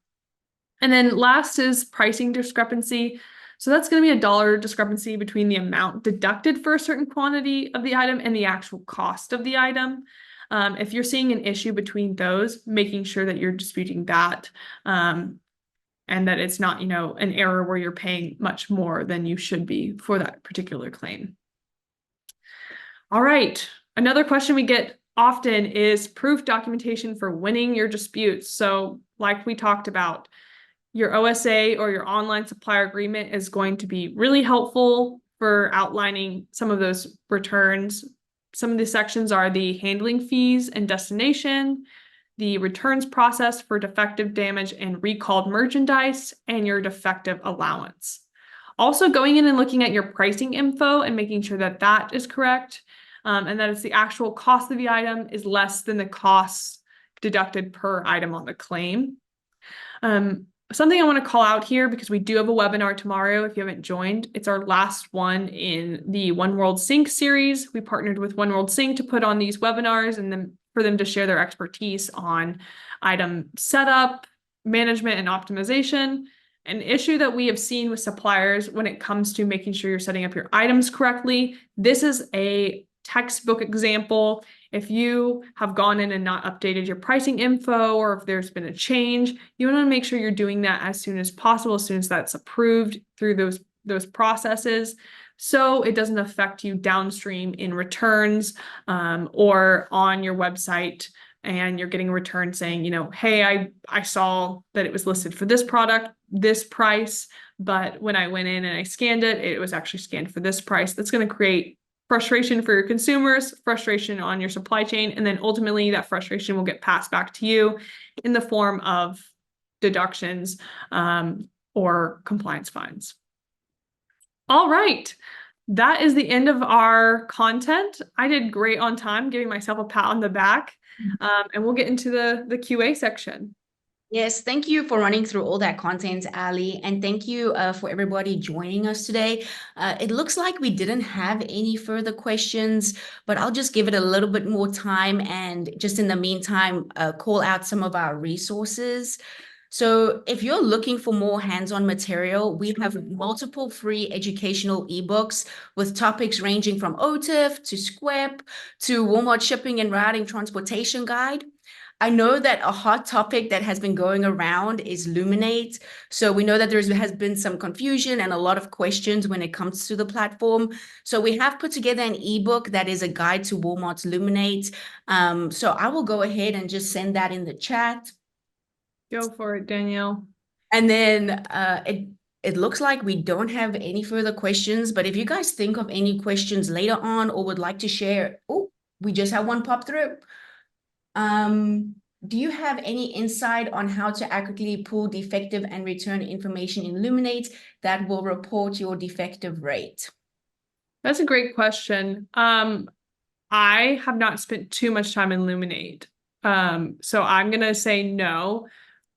and then last is pricing discrepancy. So that's going to be a dollar discrepancy between the amount deducted for a certain quantity of the item and the actual cost of the item. If you're seeing an issue between those, making sure that you're disputing that, and that it's not, an error where you're paying much more than you should be for that particular claim. All right. Another question we get often is proof documentation for winning your disputes. So like we talked about, your OSA or your online supplier agreement is going to be really helpful for outlining some of those returns. Some of the sections are the handling fees and destination, the returns process for defective, damage, and recalled merchandise, and your defective allowance. Also going in and looking at your pricing info and making sure that that is correct, and that it's the actual cost of the item is less than the costs deducted per item on the claim. Something I want to call out here, because we do have a webinar tomorrow if you haven't joined. It's our last one in the One World Sync series. We partnered with One World Sync to put on these webinars and then for them to share their expertise on item setup, management, and optimization. An issue that we have seen with suppliers when it comes to making sure you're setting up your items correctly. This is a textbook example. If you have gone in and not updated your pricing info, or if there's been a change, you want to make sure you're doing that as soon as possible, as soon as that's approved through those processes, so it doesn't affect you downstream in returns, or on your website and you're getting a return saying, hey, I saw that it was listed for this product, this price, but when I went in and I scanned it, it was actually scanned for this price. That's going to create frustration for your consumers, frustration on your supply chain, and then ultimately that frustration will get passed back to you in the form of deductions, or compliance fines. All right, that is the end of our content. I did great on time, giving myself a pat on the back, and we'll get into the QA section. Yes, thank you for running through all that content, Ali, and thank you for everybody joining us today. It looks like we didn't have any further questions, but I'll just give it a little bit more time, and just in the meantime, call out some of our resources. So if you're looking for more hands-on material, we have multiple free educational ebooks with topics ranging from OTIF to SQUEP to Walmart Shipping and Routing Transportation Guide. I know that a hot topic that has been going around is Luminate. So we know that there has been some confusion and a lot of questions when it comes to the platform. So we have put together an ebook that is a guide to Walmart's Luminate. So I will go ahead and just send that in the chat. Go for it, Danielle. And then it looks like we don't have any further questions, but if you guys think of any questions later on or would like to share, oh, we just had one pop through. Do you have any insight on how to accurately pull defective and return information in Luminate that will report your defective rate? That's a great question. I have not spent too much time in Luminate. So I'm going to say no.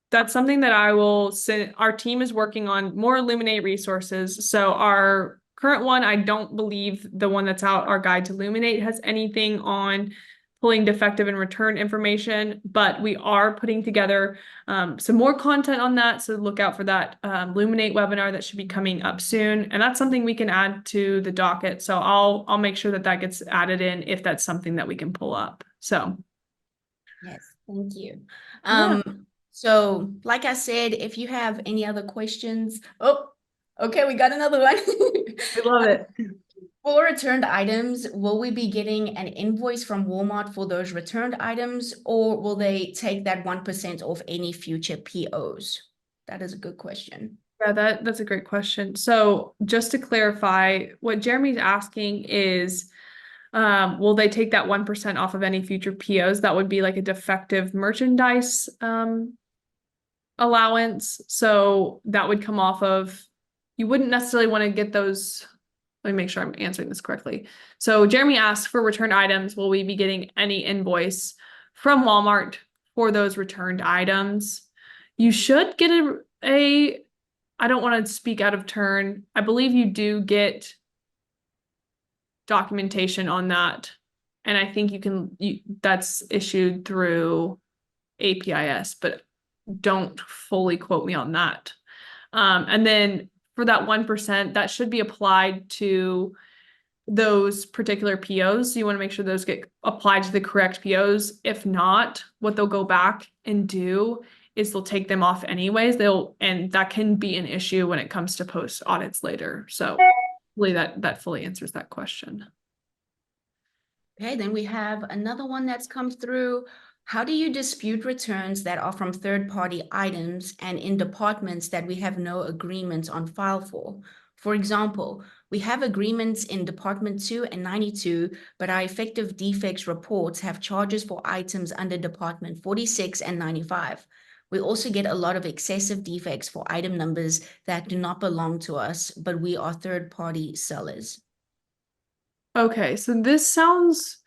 That's something that I will send. Our team is working on more Luminate resources. So our current one, I don't believe the one that's out, our guide to Luminate, has anything on pulling defective and return information, but we are putting together some more content on that. So look out for that Luminate webinar that should be coming up soon. And that's something we can add to the docket. So I'll make sure that that gets added in if that's something that we can pull up. So Yes, thank you. yeah. So like I said, if you have any other questions, oh, okay, we got another one. I love it. For returned items, will we be getting an invoice from Walmart for those returned items, or will they take that 1% off any future POs? That is a good question. Yeah, that's a great question. So just to clarify, what Jeremy's asking is, will they take that 1% off of any future POs? That would be like a defective merchandise allowance. So that would come off of, you wouldn't necessarily want to get those. Let me make sure I'm answering this correctly. So Jeremy asked, for returned items, will we be getting any invoice from Walmart for those returned items? You should get a I don't want to speak out of turn. I believe you do get documentation on that. And I think that's issued through APIS, but don't fully quote me on that. And then for that 1%, that should be applied to those particular POs. So you want to make sure those get applied to the correct POs. If not, what they'll go back and do is they'll take them off anyways. And that can be an issue when it comes to post audits later. So hopefully that fully answers that question. Okay, then we have another one that's come through. How do you dispute returns that are from third-party items and in departments that we have no agreements on file for? For example, we have agreements in Department 2 and 92, but our effective defects reports have charges for items under Department 46 and 95. We also get a lot of excessive defects for item numbers that do not belong to us, but we are third-party sellers. Okay, so this sounds,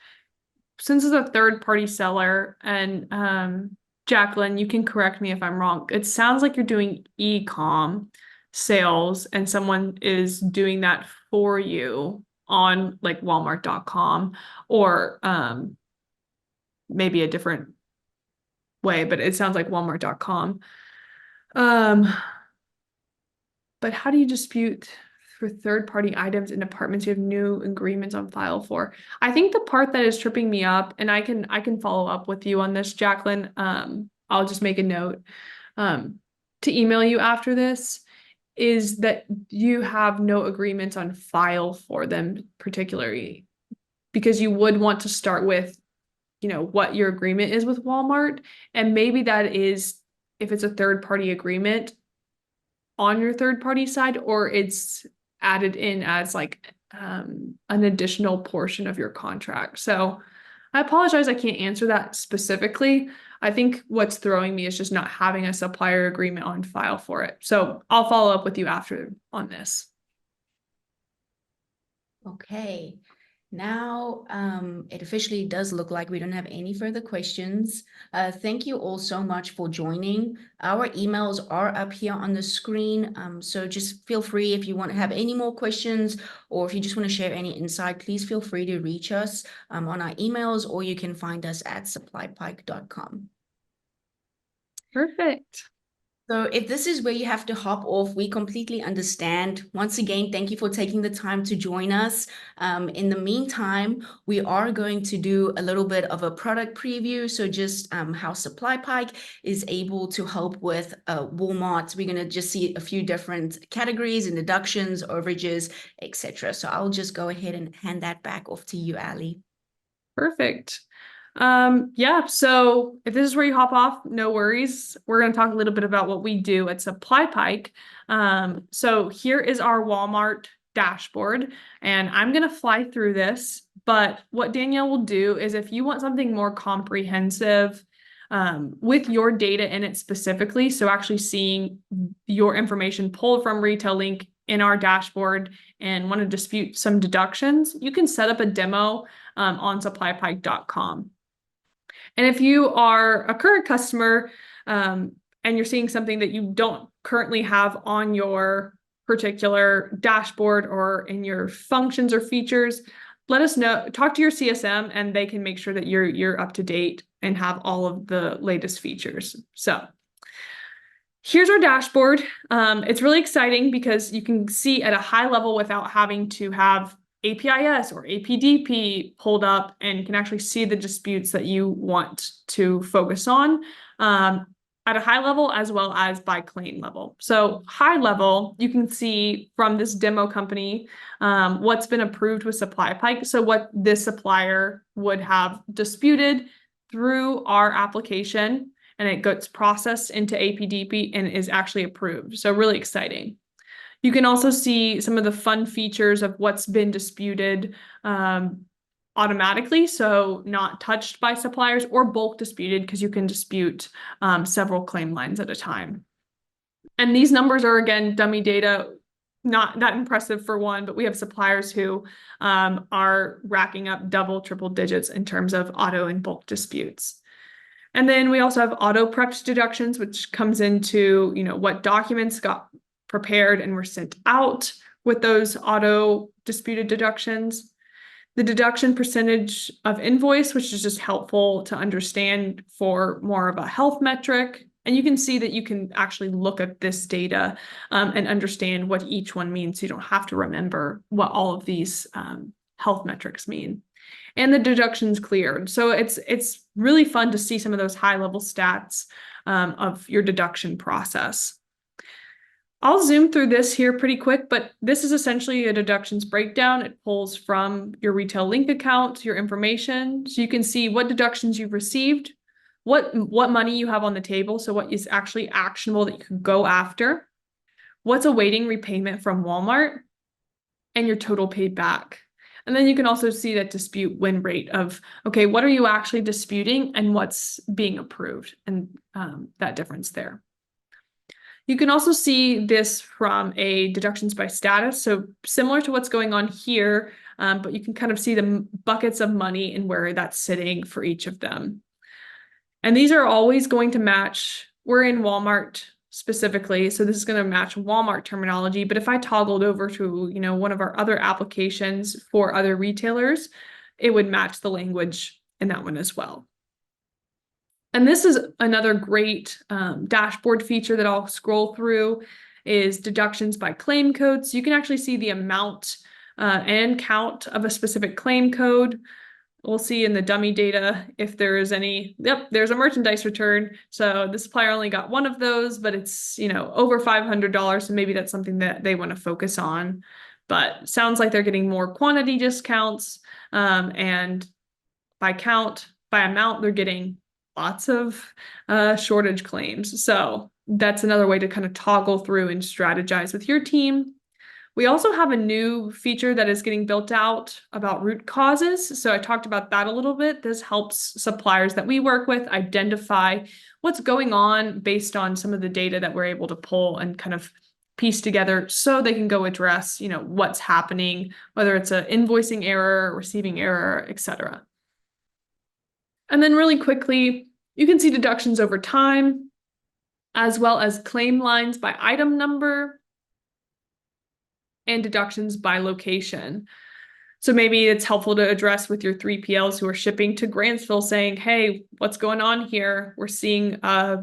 since it's a third-party seller, and Jacqueline, you can correct me if I'm wrong. It sounds like you're doing e-com sales and someone is doing that for you on like Walmart.com or maybe a different way, but it sounds like Walmart.com. But how do you dispute for third-party items in departments you have new agreements on file for? I think the part that is tripping me up, and I can follow up with you on this, Jacqueline. I'll just make a note to email you after this, is that you have no agreements on file for them particularly, because you would want to start with, what your agreement is with Walmart. And maybe that is, if it's a third-party agreement on your third-party side, or it's added in as like an additional portion of your contract. So I apologize, I can't answer that specifically. I think what's throwing me is just not having a supplier agreement on file for it. So I'll follow up with you after on this. Okay, now it officially does look like we don't have any further questions. Thank you all so much for joining. Our emails are up here on the screen, so just feel free if you want to have any more questions or if you just want to share any insight, please feel free to reach us on our emails, or you can find us at SupplyPike.com. Perfect. So if this is where you have to hop off, we completely understand. Once again, thank you for taking the time to join us. In the meantime, we are going to do a little bit of a product preview. So just how SupplyPike is able to help with Walmart. We're going to just see a few different categories and deductions, overages, etc. So I'll just go ahead and hand that back off to you, Ali. Perfect. Yeah, so if this is where you hop off, no worries. We're going to talk a little bit about what we do at SupplyPike. So here is our Walmart dashboard, and I'm going to fly through this, but what Danielle will do is, if you want something more comprehensive with your data in it specifically, so actually seeing your information pulled from Retail Link in our dashboard and want to dispute some deductions, you can set up a demo on SupplyPike.com. And if you are a current customer and you're seeing something that you don't currently have on your particular dashboard or in your functions or features, let us know, talk to your CSM, and they can make sure that you're up to date and have all of the latest features. So here's our dashboard. It's really exciting because you can see at a high level without having to have APIS or APDP pulled up, and you can actually see the disputes that you want to focus on at a high level as well as by claim level. So high level, you can see from this demo company what's been approved with SupplyPike. So what this supplier would have disputed through our application, and it gets processed into APDP and is actually approved. So really exciting. You can also see some of the fun features of what's been disputed automatically, so not touched by suppliers, or bulk disputed, because you can dispute several claim lines at a time. And these numbers are, again, dummy data, not that impressive for one, but we have suppliers who are racking up double, triple digits in terms of auto and bulk disputes. And then we also have auto prepped deductions, which comes into, what documents got prepared and were sent out with those auto disputed deductions. The deduction percentage of invoice, which is just helpful to understand for more of a health metric. And you can see that you can actually look at this data and understand what each one means. So you don't have to remember what all of these health metrics mean. And the deductions cleared. So it's really fun to see some of those high level stats of your deduction process. I'll zoom through this here pretty quick, but this is essentially a deductions breakdown. It pulls from your retail link account, your information, so you can see what deductions you've received, what money you have on the table, so what is actually actionable that you can go after, what's awaiting repayment from Walmart, and your total paid back. And then you can also see that dispute win rate of, okay, what are you actually disputing and what's being approved, and that difference there. You can also see this from a deductions by status. So similar to what's going on here, but you can kind of see the buckets of money and where that's sitting for each of them. And these are always going to match. We're in Walmart specifically, so this is going to match Walmart terminology. But if I toggled over to, one of our other applications for other retailers, it would match the language in that one as well. And this is another great dashboard feature that I'll scroll through, is deductions by claim code. So you can actually see the amount and count of a specific claim code. We'll see in the dummy data if there is any. Yep, there's a merchandise return. So the supplier only got one of those, but it's, over $500. So maybe that's something that they want to focus on. But sounds like they're getting more quantity discounts, and by amount, they're getting lots of shortage claims. So that's another way to kind of toggle through and strategize with your team. We also have a new feature that is getting built out about root causes. So I talked about that a little bit. This helps suppliers that we work with identify what's going on based on some of the data that we're able to pull and kind of piece together, so they can go address, what's happening, whether it's an invoicing error, receiving error, etc. And then really quickly, you can see deductions over time, as well as claim lines by item number and deductions by location. So maybe it's helpful to address with your 3PLs who are shipping to Grantsville, saying, hey, what's going on here? We're seeing a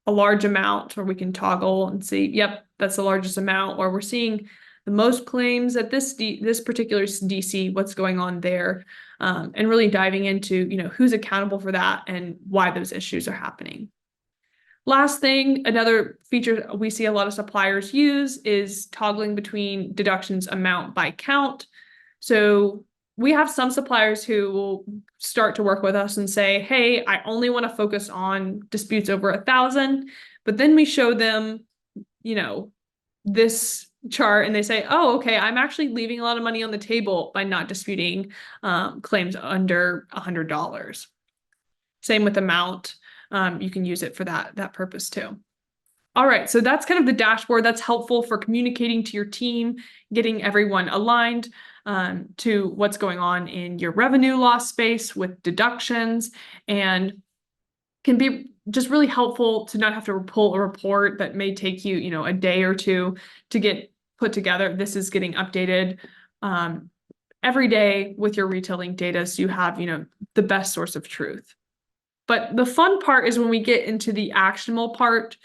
large amount, or we can toggle and see, yep, that's the largest amount, or we're seeing the most claims at this particular DC, what's going on there, and really diving into, who's accountable for that and why those issues are happening. Last thing, another feature we see a lot of suppliers use is toggling between deductions amount by count. So we have some suppliers who will start to work with us and say, hey, I only want to focus on disputes over 1,000, but then we show them, this chart, and they say, oh, okay, I'm actually leaving a lot of money on the table by not disputing claims under $100. Same with amount. You can use it for that purpose too. All right, so that's kind of the dashboard that's helpful for communicating to your team, getting everyone aligned to what's going on in your revenue loss space with deductions, and can be just really helpful to not have to pull a report that may take you, you know, a day or two to get put together. This is getting updated every day with your retailing data, so you have, you know, the best source of truth. But the fun part is when we get into the actionable part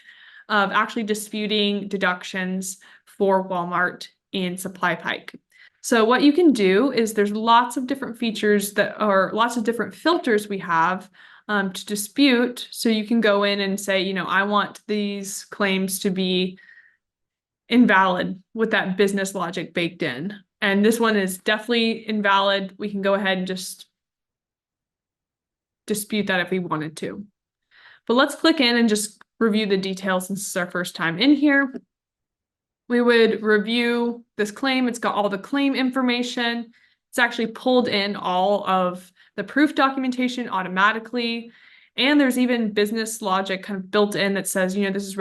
of actually disputing deductions for Walmart in SupplyPike. So what you can do is there's lots of different features that are lots of different filters we have to dispute. So you can go in and say, you know, I want these claims to be invalid with that business logic baked in. And this one is definitely invalid. We can go ahead and just dispute that if we wanted to. But let's click in and just review the details since it's our first time in here. We would review this claim. It's got all the claim information. It's actually pulled in all of the proof documentation automatically. And there's even business logic kind of built in that says, you know, this is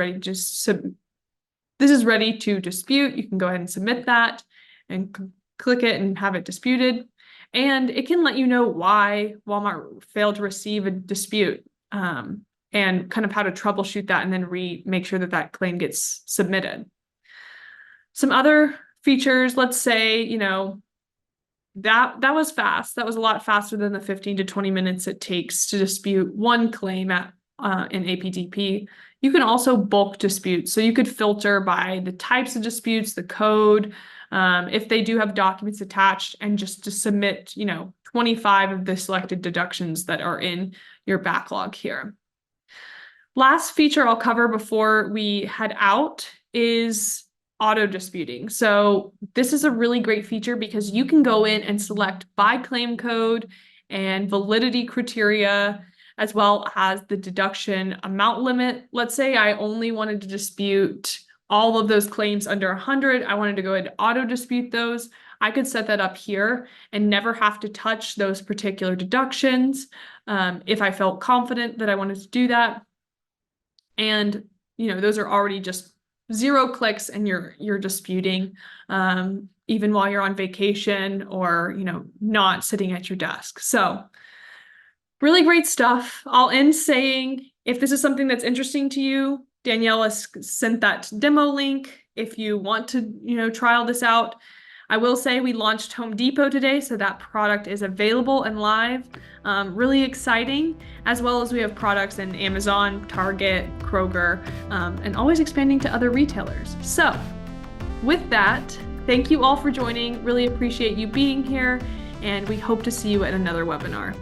ready to dispute. You can go ahead and submit that and click it and have it disputed. And it can let you know why Walmart failed to receive a dispute and kind of how to troubleshoot that and then make sure that that claim gets submitted. Some other features, let's say, you know, that was fast. That was a lot faster than the 15 to 20 minutes it takes to dispute one claim in APDP. You can also bulk dispute. So you could filter by the types of disputes, the code, if they do have documents attached, and just to submit, you know, 25 of the selected deductions that are in your backlog here. Last feature I'll cover before we head out is auto disputing. So this is a really great feature because you can go in and select by claim code and validity criteria, as well as the deduction amount limit. Let's say I only wanted to dispute all of those claims under 100. I wanted to go ahead and auto dispute those. I could set that up here and never have to touch those particular deductions if I felt confident that I wanted to do that. And, you know, those are already just 0 clicks and you're disputing even while you're on vacation or, you know, not sitting at your desk. So really great stuff. I'll end saying, if this is something that's interesting to you, Danielle has sent that demo link if you want to, you know, trial this out. I will say we launched Home Depot today, so that product is available and live. Really exciting, as well as we have products in Amazon, Target, Kroger, and always expanding to other retailers. So with that, thank you all for joining. Really appreciate you being here, and we hope to see you at another webinar.